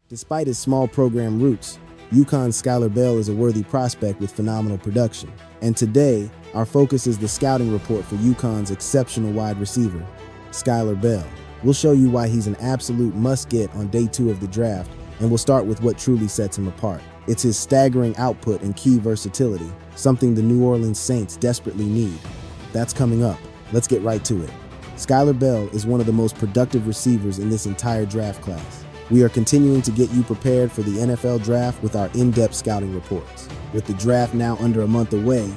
Despite his small program roots, UConn's Skyler Bell is a worthy prospect with phenomenal production. And today, our focus is the scouting report for UConn's exceptional wide receiver, Skyler Bell. We'll show you why he's an absolute must-get on day 2 of the draft, and we'll start with what truly sets him apart. It's his staggering output and key versatility, something the New Orleans Saints desperately need. That's coming up. Let's get right to it. Skyler Bell is one of the most productive receivers in this entire draft class. We are continuing to get you prepared for the NFL draft with our in-depth scouting reports. With the draft now under a month away,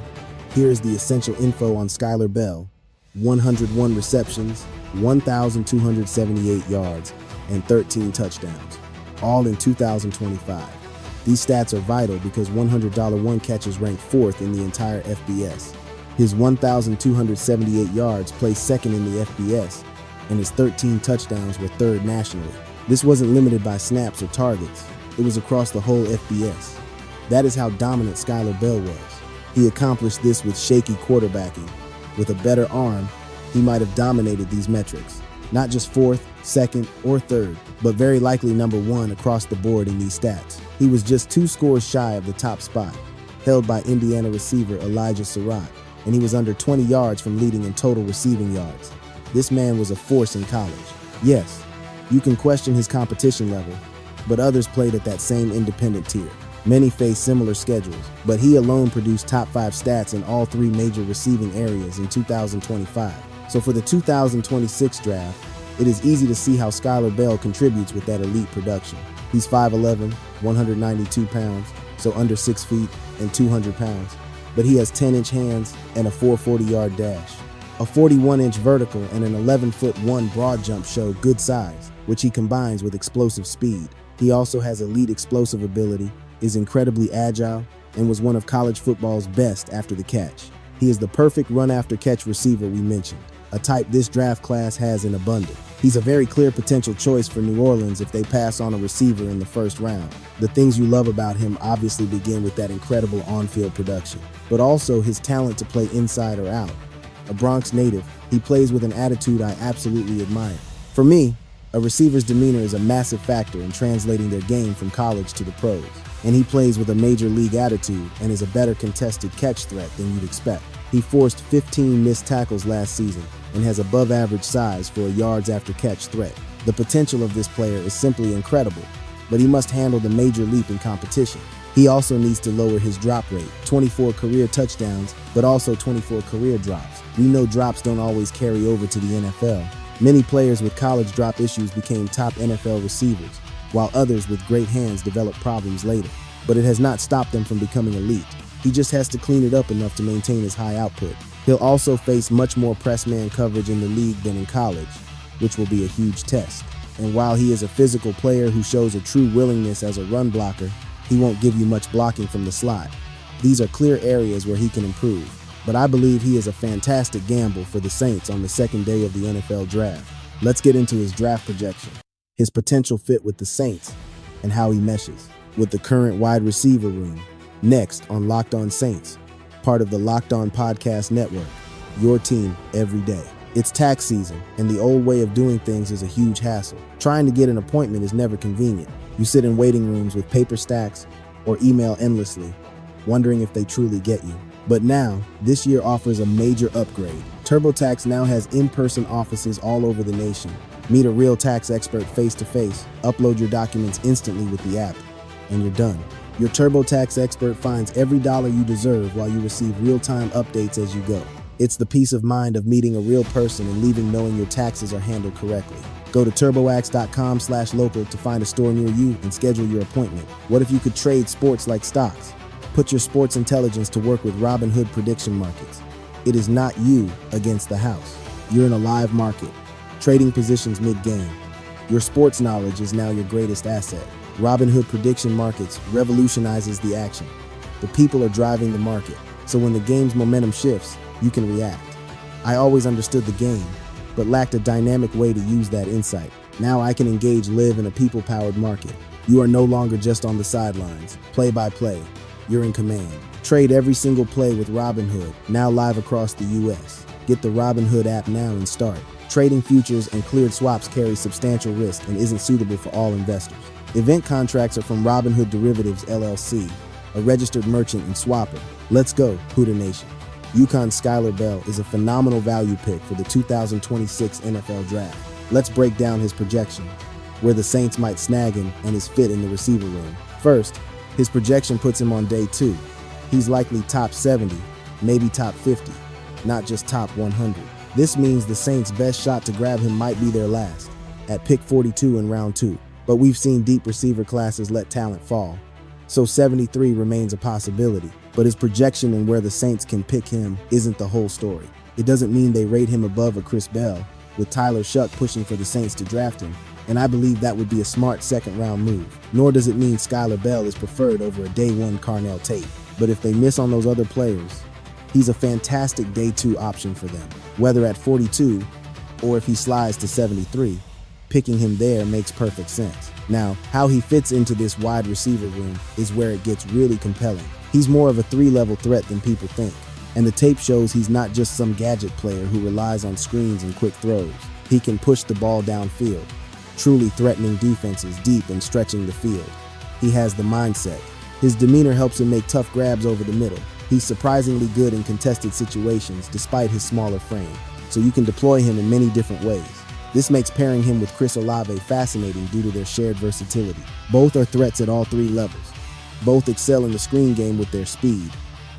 here is the essential info on Skyler Bell: 101 receptions, 1,278 yards, and 13 touchdowns, all in 2025. These stats are vital because $100 one catches rank 4th in the entire FBS. His 1,278 yards placed second in the FBS, and his 13 touchdowns were 3rd nationally. This wasn't limited by snaps or targets. It was across the whole FBS. That is how dominant Skyler Bell was. He accomplished this with shaky quarterbacking. With a better arm, he might have dominated these metrics. Not just 4th, 2nd, or 3rd, but very likely number 1 across the board in these stats. He was just 2 scores shy of the top spot, held by Indiana receiver Elijah Surratt, and he was under 20 yards from leading in total receiving yards. This man was a force in college. Yes, you can question his competition level, but others played at that same independent tier. Many faced similar schedules, but he alone produced top 5 stats in all 3 major receiving areas in 2025. So for the 2026 draft, it is easy to see how Skyler Bell contributes with that elite production. He's 5'11", 192 pounds, so under 6 feet and 200 pounds, but he has 10-inch hands and a 440-yard dash. A 41-inch vertical and an 11'1" broad jump show good size, which he combines with explosive speed. He also has elite explosive ability, is incredibly agile, and was one of college football's best after the catch. He is the perfect run-after-catch receiver we mentioned, a type this draft class has in abundance. He's a very clear potential choice for New Orleans if they pass on a receiver in the first round. The things you love about him obviously begin with that incredible on-field production, but also his talent to play inside or out. A Bronx native, he plays with an attitude I absolutely admire. For me, a receiver's demeanor is a massive factor in translating their game from college to the pros, and he plays with a major league attitude and is a better contested catch threat than you'd expect. He forced 15 missed tackles last season and has above average size for a yards after catch threat. The potential of this player is simply incredible, but he must handle the major leap in competition. He also needs to lower his drop rate, 24 career touchdowns, but also 24 career drops. We know drops don't always carry over to the NFL. Many players with college drop issues became top NFL receivers, while others with great hands developed problems later. But it has not stopped them from becoming elite. He just has to clean it up enough to maintain his high output. He'll also face much more press man coverage in the league than in college, which will be a huge test. And while he is a physical player who shows a true willingness as a run blocker, he won't give you much blocking from the slot. These are clear areas where he can improve, but I believe he is a fantastic gamble for the Saints on the second day of the NFL draft. Let's get into his draft projection, his potential fit with the Saints, and how he meshes with the current wide receiver room. Next on Locked On Saints, part of the Locked On Podcast Network, your team every day. It's tax season, and the old way of doing things is a huge hassle. Trying to get an appointment is never convenient. You sit in waiting rooms with paper stacks or email endlessly, wondering if they truly get you. But now, this year offers a major upgrade. TurboTax now has in-person offices all over the nation. Meet a real tax expert face-to-face, upload your documents instantly with the app, and you're done. Your TurboTax expert finds every dollar you deserve while you receive real-time updates as you go. It's the peace of mind of meeting a real person and leaving knowing your taxes are handled correctly. Go to turboax.com/local to find a store near you and schedule your appointment. What if you could trade sports like stocks? Put your sports intelligence to work with Robinhood prediction markets. It is not you against the house. You're in a live market, trading positions mid-game. Your sports knowledge is now your greatest asset. Robinhood prediction markets revolutionizes the action. The people are driving the market, so when the game's momentum shifts, you can react. I always understood the game, but lacked a dynamic way to use that insight. Now I can engage live in a people-powered market. You are no longer just on the sidelines, play by play. You're in command. Trade every single play with Robinhood, now live across the US. Get the Robinhood app now and start. Trading futures and cleared swaps carries substantial risk and isn't suitable for all investors. Event contracts are from Robinhood Derivatives LLC, a registered merchant and swapper. Let's go, Hooter Nation. UConn's Skyler Bell is a phenomenal value pick for the 2026 NFL Draft. Let's break down his projection, where the Saints might snag him, and his fit in the receiver room. First, his projection puts him on day 2. He's likely top 70, maybe top 50, not just top 100. This means the Saints' best shot to grab him might be their last, at pick 42 in round 2. But we've seen deep receiver classes let talent fall, so 73 remains a possibility. But his projection and where the Saints can pick him isn't the whole story. It doesn't mean they rate him above a Chris Bell, with Tyler Shuck pushing for the Saints to draft him, and I believe that would be a smart second-round move. Nor does it mean Skyler Bell is preferred over a day 1 Carnell Tate. But if they miss on those other players, he's a fantastic day 2 option for them. Whether at 42, or if he slides to 73, picking him there makes perfect sense. Now, how he fits into this wide receiver room is where it gets really compelling. He's more of a 3-level threat than people think, and the tape shows he's not just some gadget player who relies on screens and quick throws. He can push the ball downfield, truly threatening defenses deep and stretching the field. He has the mindset. His demeanor helps him make tough grabs over the middle. He's surprisingly good in contested situations despite his smaller frame, so you can deploy him in many different ways. This makes pairing him with Chris Olave fascinating due to their shared versatility. Both are threats at all 3 levels. Both excel in the screen game with their speed,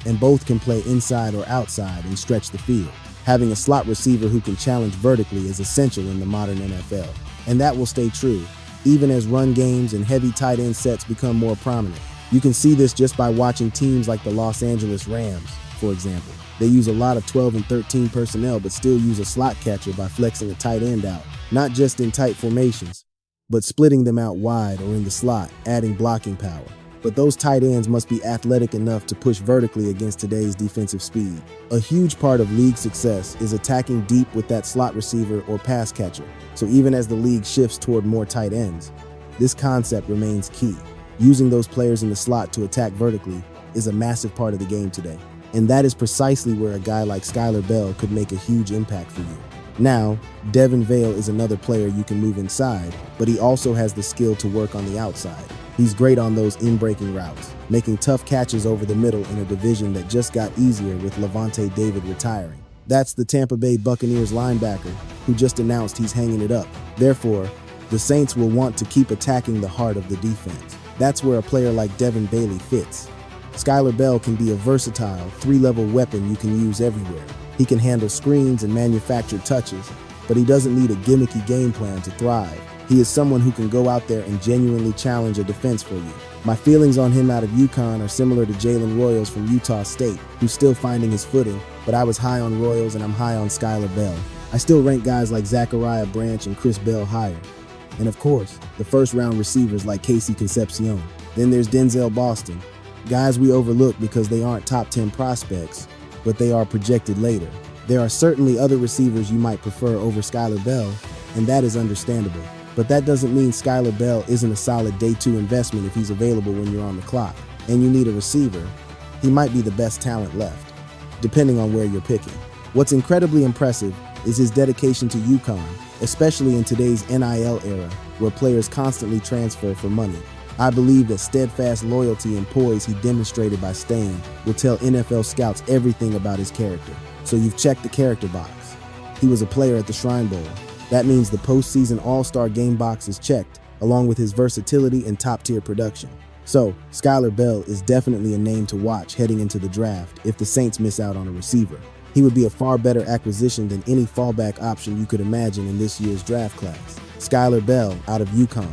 and both can play inside or outside and stretch the field. Having a slot receiver who can challenge vertically is essential in the modern NFL, and that will stay true, even as run games and heavy tight end sets become more prominent. You can see this just by watching teams like the Los Angeles Rams, for example. They use a lot of 12 and 13 personnel but still use a slot catcher by flexing a tight end out, not just in tight formations, but splitting them out wide or in the slot, adding blocking power. But those tight ends must be athletic enough to push vertically against today's defensive speed. A huge part of league success is attacking deep with that slot receiver or pass catcher. So even as the league shifts toward more tight ends, this concept remains key. Using those players in the slot to attack vertically is a massive part of the game today. And that is precisely where a guy like Skyler Bell could make a huge impact for you. Now, Devin Vale is another player you can move inside, but he also has the skill to work on the outside. He's great on those in-breaking routes, making tough catches over the middle in a division that just got easier with Levante David retiring. That's the Tampa Bay Buccaneers linebacker who just announced he's hanging it up. Therefore, the Saints will want to keep attacking the heart of the defense. That's where a player like Devin Bailey fits. Skyler Bell can be a versatile, 3-level weapon you can use everywhere. He can handle screens and manufactured touches, but he doesn't need a gimmicky game plan to thrive. He is someone who can go out there and genuinely challenge a defense for you. My feelings on him out of UConn are similar to Jalen Royals from Utah State, who's still finding his footing, but I was high on Royals and I'm high on Skyler Bell. I still rank guys like Zachariah Branch and Chris Bell higher. And of course, the first-round receivers like Casey Concepcion. Then there's Denzel Boston. Guys we overlook because they aren't top 10 prospects, but they are projected later. There are certainly other receivers you might prefer over Skyler Bell, and that is understandable. But that doesn't mean Skyler Bell isn't a solid day 2 investment if he's available when you're on the clock, and you need a receiver. He might be the best talent left, depending on where you're picking. What's incredibly impressive is his dedication to UConn, especially in today's NIL era, where players constantly transfer for money. I believe that steadfast loyalty and poise he demonstrated by staying will tell NFL scouts everything about his character. So you've checked the character box. He was a player at the Shrine Bowl. That means the postseason All-Star game box is checked, along with his versatility and top-tier production. So, Skyler Bell is definitely a name to watch heading into the draft if the Saints miss out on a receiver. He would be a far better acquisition than any fallback option you could imagine in this year's draft class. Skyler Bell out of UConn,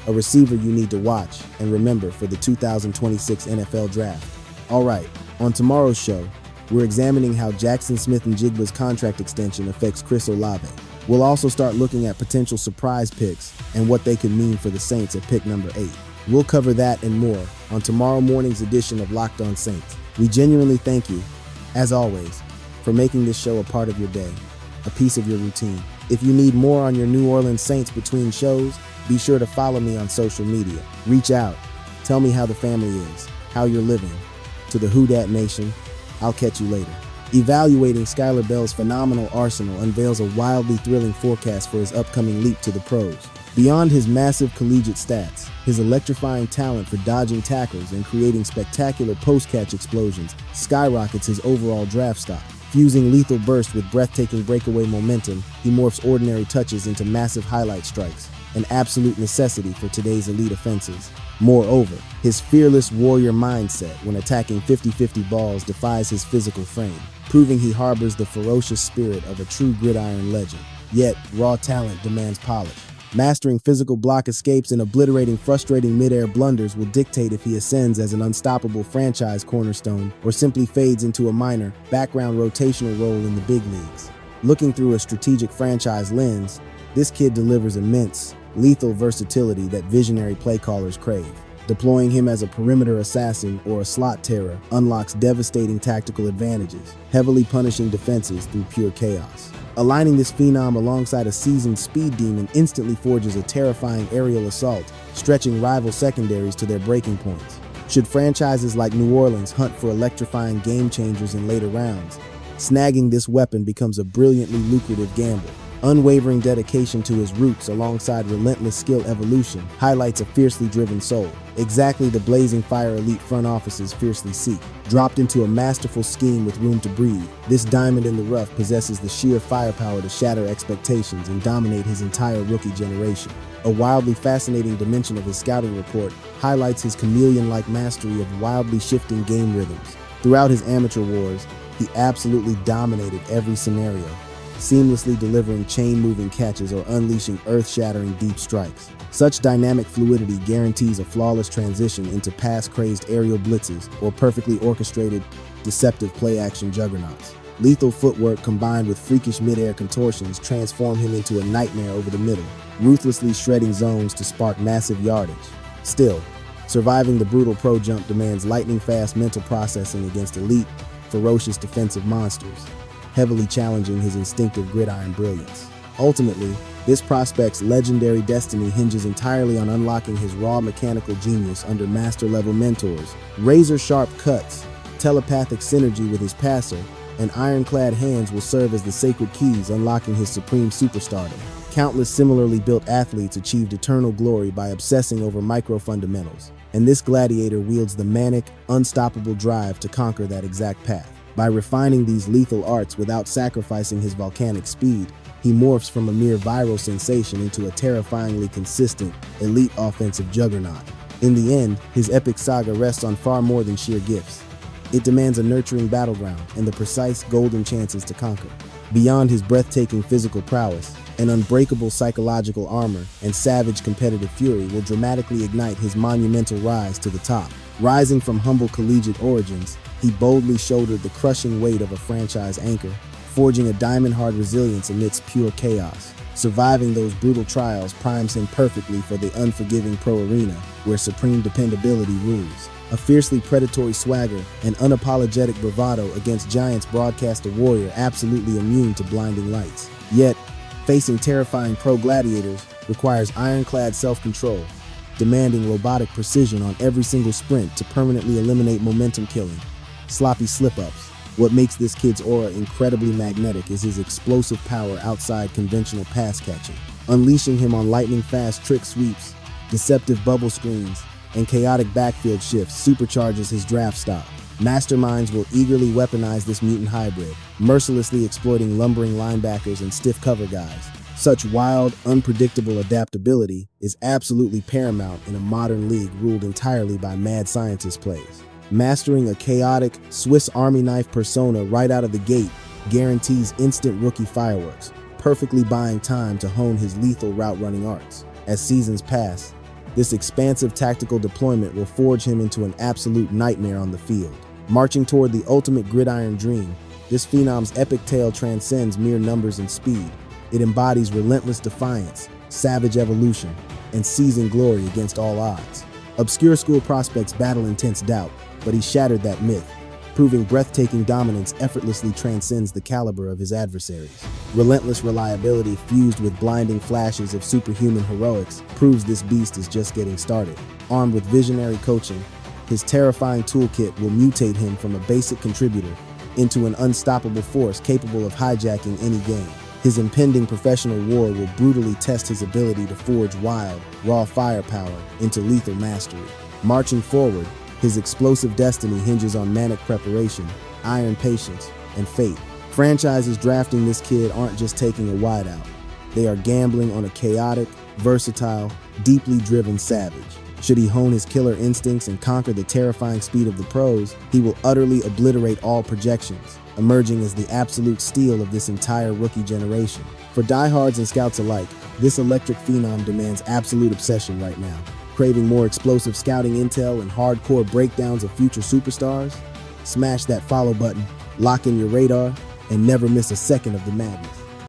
a receiver you need to watch and remember for the 2026 NFL Draft. All right, on tomorrow's show, we're examining how Jackson Smith-Njigba's contract extension affects Chris Olave. We'll also start looking at potential surprise picks and what they could mean for the Saints at pick number 8. We'll cover that and more on tomorrow morning's edition of Locked On Saints. We genuinely thank you, as always, for making this show a part of your day, a piece of your routine. If you need more on your New Orleans Saints between shows, be sure to follow me on social media. Reach out. Tell me how the family is, how you're living. To the Who Dat Nation, I'll catch you later. Evaluating Skyler Bell's phenomenal arsenal unveils a wildly thrilling forecast for his upcoming leap to the pros. Beyond his massive collegiate stats, his electrifying talent for dodging tackles and creating spectacular post-catch explosions skyrockets his overall draft stock. Fusing lethal burst with breathtaking breakaway momentum, he morphs ordinary touches into massive highlight strikes, an absolute necessity for today's elite offenses. Moreover, his fearless warrior mindset when attacking 50-50 balls defies his physical frame, proving he harbors the ferocious spirit of a true gridiron legend. Yet, raw talent demands polish. Mastering physical block escapes and obliterating frustrating mid-air blunders will dictate if he ascends as an unstoppable franchise cornerstone or simply fades into a minor, background rotational role in the big leagues. Looking through a strategic franchise lens, this kid delivers immense, lethal versatility that visionary play callers crave. Deploying him as a perimeter assassin or a slot terror unlocks devastating tactical advantages, heavily punishing defenses through pure chaos. Aligning this phenom alongside a seasoned speed demon instantly forges a terrifying aerial assault, stretching rival secondaries to their breaking points. Should franchises like New Orleans hunt for electrifying game changers in later rounds, snagging this weapon becomes a brilliantly lucrative gamble. Unwavering dedication to his roots alongside relentless skill evolution highlights a fiercely driven soul, exactly the blazing fire elite front offices fiercely seek. Dropped into a masterful scheme with room to breathe, this diamond in the rough possesses the sheer firepower to shatter expectations and dominate his entire rookie generation. A wildly fascinating dimension of his scouting report highlights his chameleon-like mastery of wildly shifting game rhythms. Throughout his amateur wars, he absolutely dominated every scenario, seamlessly delivering chain-moving catches or unleashing earth-shattering deep strikes. Such dynamic fluidity guarantees a flawless transition into pass-crazed aerial blitzes or perfectly orchestrated, deceptive play-action juggernauts. Lethal footwork combined with freakish mid-air contortions transform him into a nightmare over the middle, ruthlessly shredding zones to spark massive yardage. Still, surviving the brutal pro jump demands lightning-fast mental processing against elite, ferocious defensive monsters, heavily challenging his instinctive gridiron brilliance. Ultimately, this prospect's legendary destiny hinges entirely on unlocking his raw mechanical genius under master-level mentors. Razor-sharp cuts, telepathic synergy with his passer, and ironclad hands will serve as the sacred keys unlocking his supreme superstardom. Countless similarly built athletes achieved eternal glory by obsessing over micro-fundamentals, and this gladiator wields the manic, unstoppable drive to conquer that exact path. By refining these lethal arts without sacrificing his volcanic speed, he morphs from a mere viral sensation into a terrifyingly consistent, elite offensive juggernaut. In the end, his epic saga rests on far more than sheer gifts. It demands a nurturing battleground and the precise golden chances to conquer. Beyond his breathtaking physical prowess, an unbreakable psychological armor and savage competitive fury will dramatically ignite his monumental rise to the top. Rising from humble collegiate origins, he boldly shouldered the crushing weight of a franchise anchor, forging a diamond-hard resilience amidst pure chaos. Surviving those brutal trials primes him perfectly for the unforgiving pro arena, where supreme dependability rules. A fiercely predatory swagger and unapologetic bravado against Giants broadcaster warrior absolutely immune to blinding lights. Yet, facing terrifying pro gladiators requires ironclad self-control, demanding robotic precision on every single sprint to permanently eliminate momentum killing, sloppy slip-ups. What makes this kid's aura incredibly magnetic is his explosive power outside conventional pass catching. Unleashing him on lightning-fast trick sweeps, deceptive bubble screens, and chaotic backfield shifts supercharges his draft stock. Masterminds will eagerly weaponize this mutant hybrid, mercilessly exploiting lumbering linebackers and stiff cover guys. Such wild, unpredictable adaptability is absolutely paramount in a modern league ruled entirely by mad scientist plays. Mastering a chaotic Swiss Army knife persona right out of the gate guarantees instant rookie fireworks, perfectly buying time to hone his lethal route running arts. As seasons pass, this expansive tactical deployment will forge him into an absolute nightmare on the field. Marching toward the ultimate gridiron dream, this phenom's epic tale transcends mere numbers and speed. It embodies relentless defiance, savage evolution, and seizing glory against all odds. Obscure school prospects battle intense doubt, but he shattered that myth, proving breathtaking dominance effortlessly transcends the caliber of his adversaries. Relentless reliability fused with blinding flashes of superhuman heroics proves this beast is just getting started. Armed with visionary coaching, his terrifying toolkit will mutate him from a basic contributor into an unstoppable force capable of hijacking any game. His impending professional war will brutally test his ability to forge wild, raw firepower into lethal mastery. Marching forward, his explosive destiny hinges on manic preparation, iron patience, and fate. Franchises drafting this kid aren't just taking a wideout. They are gambling on a chaotic, versatile, deeply driven savage. Should he hone his killer instincts and conquer the terrifying speed of the pros, he will utterly obliterate all projections, emerging as the absolute steal of this entire rookie generation. For diehards and scouts alike, this electric phenom demands absolute obsession right now. Craving more explosive scouting intel and hardcore breakdowns of future superstars? Smash that follow button, lock in your radar, and never miss a second of the madness.